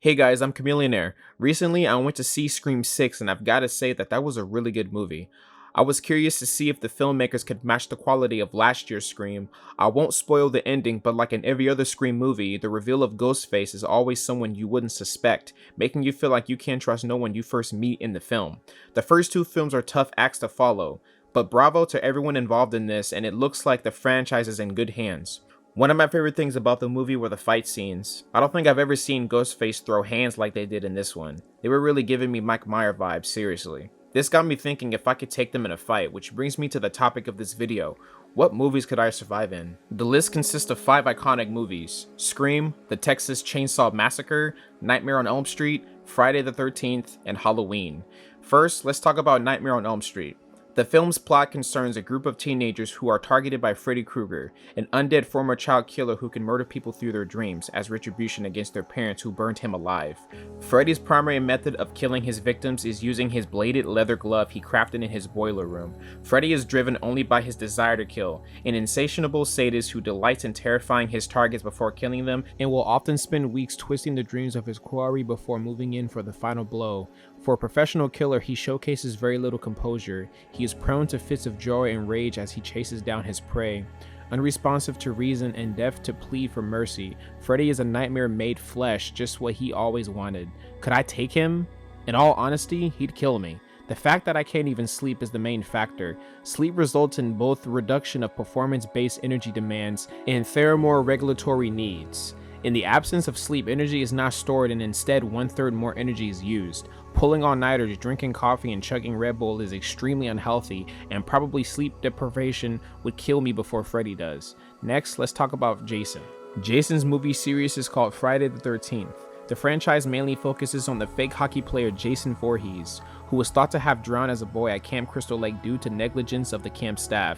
Hey guys, I'm Chameleonaire. Recently, I went to see Scream 6, and I've got to say that was a really good movie. I was curious to see if the filmmakers could match the quality of last year's Scream. I won't spoil the ending, but like in every other Scream movie, the reveal of Ghostface is always someone you wouldn't suspect, making you feel like you can't trust no one you first meet in the film. The first two films are tough acts to follow, but bravo to everyone involved in this, and it looks like the franchise is in good hands. One of my favorite things about the movie were the fight scenes. I don't think I've ever seen Ghostface throw hands like they did in this one. They were really giving me Mike Myers vibes, seriously. This got me thinking if I could take them in a fight, which brings me to the topic of this video. What movies could I survive in? The list consists of 5 iconic movies: Scream, The Texas Chainsaw Massacre, Nightmare on Elm Street, Friday the 13th, and Halloween. First, let's talk about Nightmare on Elm Street. The film's plot concerns a group of teenagers who are targeted by Freddy Krueger, an undead former child killer who can murder people through their dreams as retribution against their parents who burned him alive. Freddy's primary method of killing his victims is using his bladed leather glove he crafted in his boiler room. Freddy is driven only by his desire to kill, an insatiable sadist who delights in terrifying his targets before killing them and will often spend weeks twisting the dreams of his quarry before moving in for the final blow. For a professional killer, he showcases very little composure. He is prone to fits of joy and rage as he chases down his prey. Unresponsive to reason and deaf to plead for mercy, Freddy is a nightmare made flesh, just what he always wanted. Could I take him? In all honesty, he'd kill me. The fact that I can't even sleep is the main factor. Sleep results in both reduction of performance-based energy demands and thermore regulatory needs. In the absence of sleep, energy is not stored and instead 1/3 more energy is used. Pulling all-nighters, drinking coffee, and chugging Red Bull is extremely unhealthy, and probably sleep deprivation would kill me before Freddy does. Next, let's talk about Jason. Jason's movie series is called Friday the 13th. The franchise mainly focuses on the fake hockey player Jason Voorhees, who was thought to have drowned as a boy at Camp Crystal Lake due to negligence of the camp staff.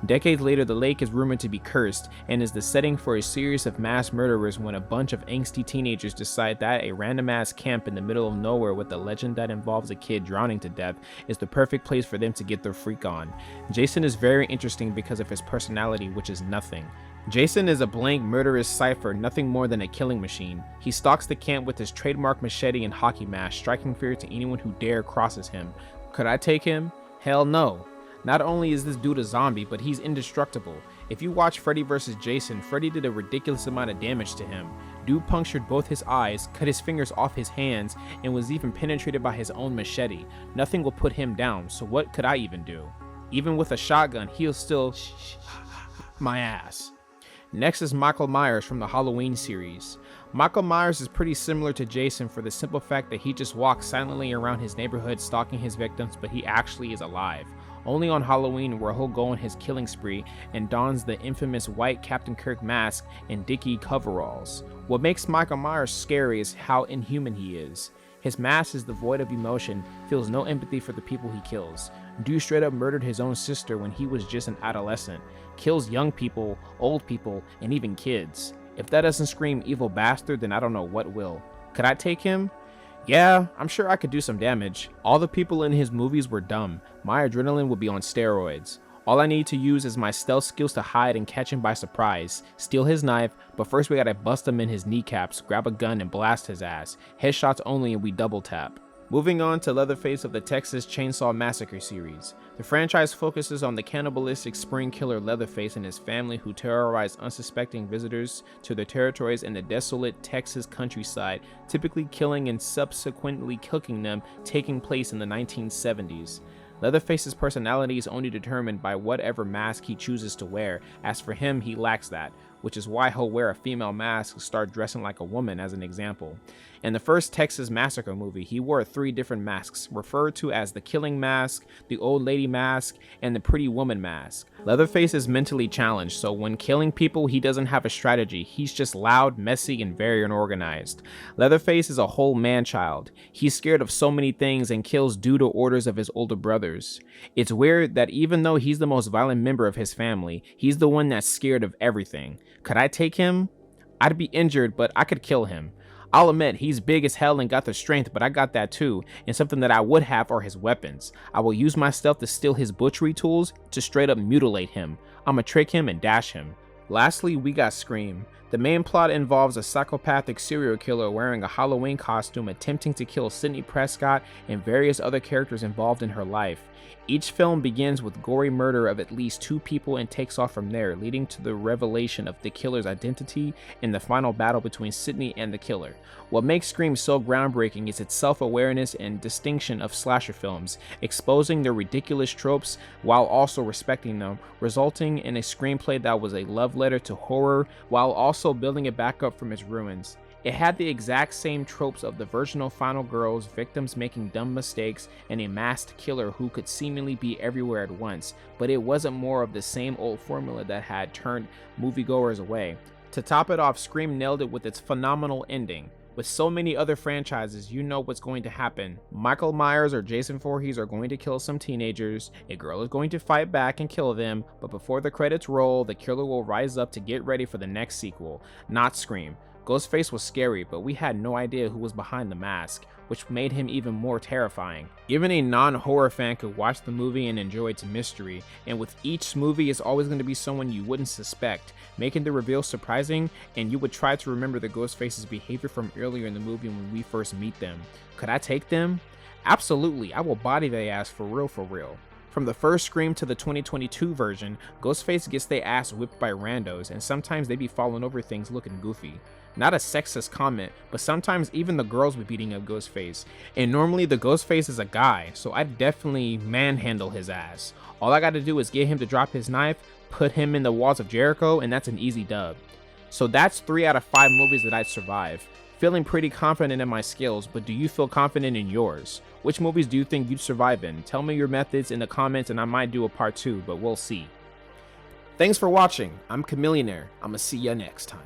Decades later, the lake is rumored to be cursed and is the setting for a series of mass murderers when a bunch of angsty teenagers decide that a random-ass camp in the middle of nowhere with a legend that involves a kid drowning to death is the perfect place for them to get their freak on. Jason is very interesting because of his personality, which is nothing. Jason is a blank murderous cipher, nothing more than a killing machine. He stalks the camp with his trademark machete and hockey mask, striking fear to anyone who dare crosses him. Could I take him? Hell no. Not only is this dude a zombie, but he's indestructible. If you watch Freddy vs. Jason, Freddy did a ridiculous amount of damage to him. Dude punctured both his eyes, cut his fingers off his hands, and was even penetrated by his own machete. Nothing will put him down, so what could I even do? Even with a shotgun, he'll still my ass. Next is Michael Myers from the Halloween series. Michael Myers is pretty similar to Jason for the simple fact that he just walks silently around his neighborhood stalking his victims, but he actually is alive. Only on Halloween where he'll go on his killing spree and dons the infamous white Captain Kirk mask and Dickie coveralls. What makes Michael Myers scary is how inhuman he is. His mask is devoid of emotion, feels no empathy for the people he kills. Dude straight up murdered his own sister when he was just an adolescent. Kills young people, old people, and even kids. If that doesn't scream evil bastard, then I don't know what will. Could I take him? Yeah, I'm sure I could do some damage. All the people in his movies were dumb. My adrenaline would be on steroids. All I need to use is my stealth skills to hide and catch him by surprise. Steal his knife, but first we gotta bust him in his kneecaps, grab a gun and blast his ass. Headshots only and we double tap. Moving on to Leatherface of the Texas Chainsaw Massacre series. The franchise focuses on the cannibalistic spring killer Leatherface and his family who terrorize unsuspecting visitors to their territories in the desolate Texas countryside, typically killing and subsequently cooking them, taking place in the 1970s. Leatherface's personality is only determined by whatever mask he chooses to wear. As for him, he lacks that, which is why he'll wear a female mask and start dressing like a woman as an example. In the first Texas Massacre movie, he wore 3 different masks, referred to as the Killing Mask, the Old Lady Mask, and the Pretty Woman Mask. Leatherface is mentally challenged, so when killing people, he doesn't have a strategy. He's just loud, messy, and very unorganized. Leatherface is a whole man-child. He's scared of so many things and kills due to orders of his older brothers. It's weird that even though he's the most violent member of his family, he's the one that's scared of everything. Could I take him? I'd be injured, but I could kill him. I'll admit, he's big as hell and got the strength, but I got that too, and something that I would have are his weapons. I will use my stealth to steal his butchery tools to straight up mutilate him. I'ma trick him and dash him. Lastly, we got Scream. The main plot involves a psychopathic serial killer wearing a Halloween costume attempting to kill Sidney Prescott and various other characters involved in her life. Each film begins with gory murder of at least 2 people and takes off from there, leading to the revelation of the killer's identity and the final battle between Sidney and the killer. What makes Scream so groundbreaking is its self-awareness and distinction of slasher films, exposing their ridiculous tropes while also respecting them, resulting in a screenplay that was a love letter to horror while also building it back up from its ruins. It had the exact same tropes of the virginal final girls, victims making dumb mistakes, and a masked killer who could seemingly be everywhere at once, but it wasn't more of the same old formula that had turned moviegoers away. To top it off, Scream nailed it with its phenomenal ending. With so many other franchises, you know what's going to happen. Michael Myers or Jason Voorhees are going to kill some teenagers, a girl is going to fight back and kill them, but before the credits roll, the killer will rise up to get ready for the next sequel. Not Scream. Ghostface was scary, but we had no idea who was behind the mask, which made him even more terrifying. Even a non-horror fan could watch the movie and enjoy its mystery, and with each movie it's always going to be someone you wouldn't suspect, making the reveal surprising, and you would try to remember the Ghostface's behavior from earlier in the movie when we first meet them. Could I take them? Absolutely, I will body their ass for real for real. From the first Scream to the 2022 version, Ghostface gets their ass whipped by randos, and sometimes they be falling over things looking goofy. Not a sexist comment, but sometimes even the girls be beating up Ghostface, and normally the Ghostface is a guy, so I'd definitely manhandle his ass. All I gotta do is get him to drop his knife, put him in the walls of Jericho, and that's an easy dub. So that's 3 out of 5 movies that I'd survive. Feeling pretty confident in my skills, but do you feel confident in yours? Which movies do you think you'd survive in? Tell me your methods in the comments and I might do a part 2, but we'll see. Thanks for watching. I'm Chameleonaire. I'ma see ya next time.